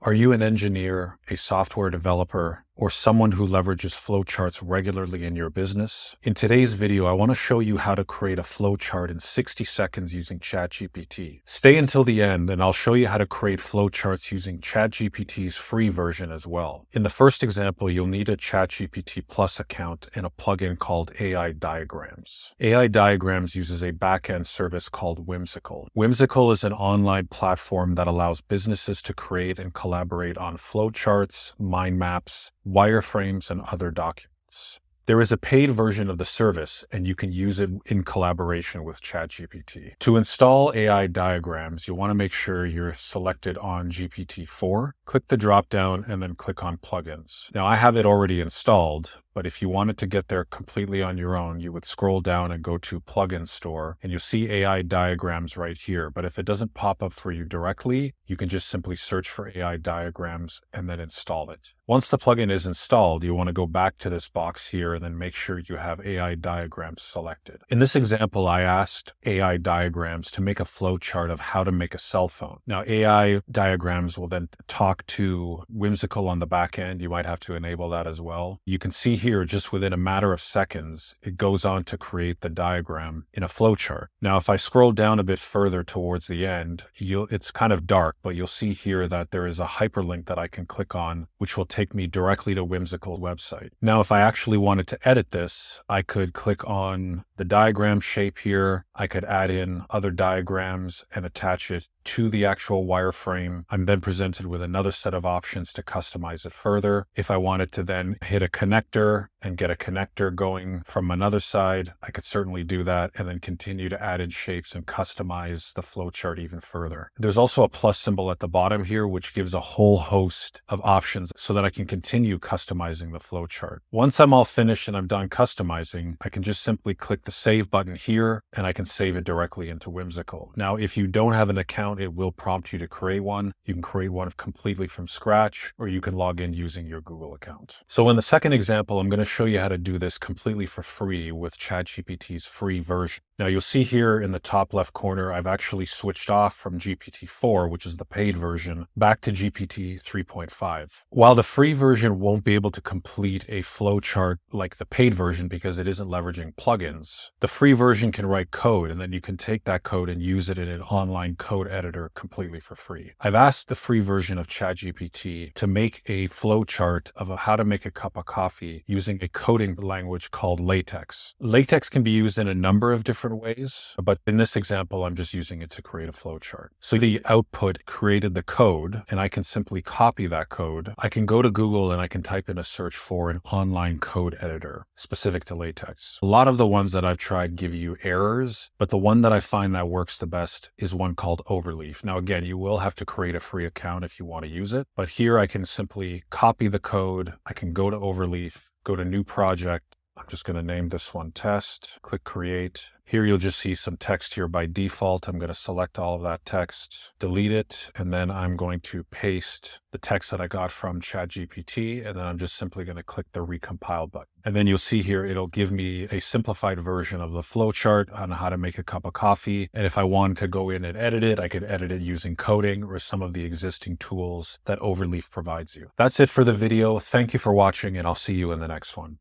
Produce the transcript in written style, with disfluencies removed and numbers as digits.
Are you an engineer, a software developer, or someone who leverages flowcharts regularly in your business? In today's video, I want to show you how to create a flowchart in 60 seconds using ChatGPT. Stay until the end and I'll show you how to create flowcharts using ChatGPT's free version as well. In the first example, you'll need a ChatGPT Plus account and a plugin called AI Diagrams. AI Diagrams uses a backend service called Whimsical. Whimsical is an online platform that allows businesses to create and collaborate on flowcharts, mind maps, wireframes, and other documents. There is a paid version of the service, and you can use it in collaboration with ChatGPT. To install AI Diagrams, you'll want to make sure you're selected on GPT-4. Click the drop-down and then click on Plugins. Now, I have it already installed, but if you wanted to get there completely on your own, you would scroll down and go to Plugin Store, and you'll see AI Diagrams right here. But if it doesn't pop up for you directly, you can just simply search for AI Diagrams and then install it. Once the plugin is installed, you want to go back to this box here and then make sure you have AI Diagrams selected. In this example, I asked AI Diagrams to make a flowchart of how to make a cell phone. Now, AI Diagrams will then talk to Whimsical on the back end. You might have to enable that as well. You can see here, just within a matter of seconds, it goes on to create the diagram in a flowchart. Now, if I scroll down a bit further towards the end, it's kind of dark, but you'll see here that there is a hyperlink that I can click on, which will take me directly to Whimsical's website. Now, if I actually wanted to edit this, I could click on the diagram shape here. I could add in other diagrams and attach it to the actual wireframe. I'm then presented with another set of options to customize it further. If I wanted to then hit a connector and get a connector going from another side, I could certainly do that and then continue to add in shapes and customize the flowchart even further. There's also a plus symbol at the bottom here, which gives a whole host of options so that I can continue customizing the flowchart. Once I'm all finished and I'm done customizing, I can just simply click the save button here and I can save it directly into Whimsical. Now, if you don't have an account, it will prompt you to create one. You can create one completely from scratch, or you can log in using your Google account. So in the second example, I'm going to show you how to do this completely for free with ChatGPT's free version. Now, you'll see here in the top left corner, I've actually switched off from GPT-4, which is the paid version, back to GPT 3.5. While the free version won't be able to complete a flowchart like the paid version because it isn't leveraging plugins, the free version can write code, and then you can take that code and use it in an online code editor completely for free. I've asked the free version of ChatGPT to make a flowchart of how to make a cup of coffee using a coding language called LaTeX. LaTeX can be used in a number of different ways, but in this example, I'm just using it to create a flowchart. So the output created the code, and I can simply copy that code. I can go to Google and I can type in a search for an online code editor specific to LaTeX. A lot of the ones that I've tried give you errors, but the one that I find that works the best is one called Overleaf. Now, again, you will have to create a free account if you want to use it, but here I can simply copy the code. I can go to Overleaf, go to New Project. I'm just going to name this one Test, click Create. Here you'll just see some text here by default. I'm going to select all of that text, delete it, and then I'm going to paste the text that I got from ChatGPT, and then I'm just simply going to click the recompile button. And then you'll see here, it'll give me a simplified version of the flowchart on how to make a cup of coffee. And if I wanted to go in and edit it, I could edit it using coding or some of the existing tools that Overleaf provides you. That's it for the video. Thank you for watching, and I'll see you in the next one.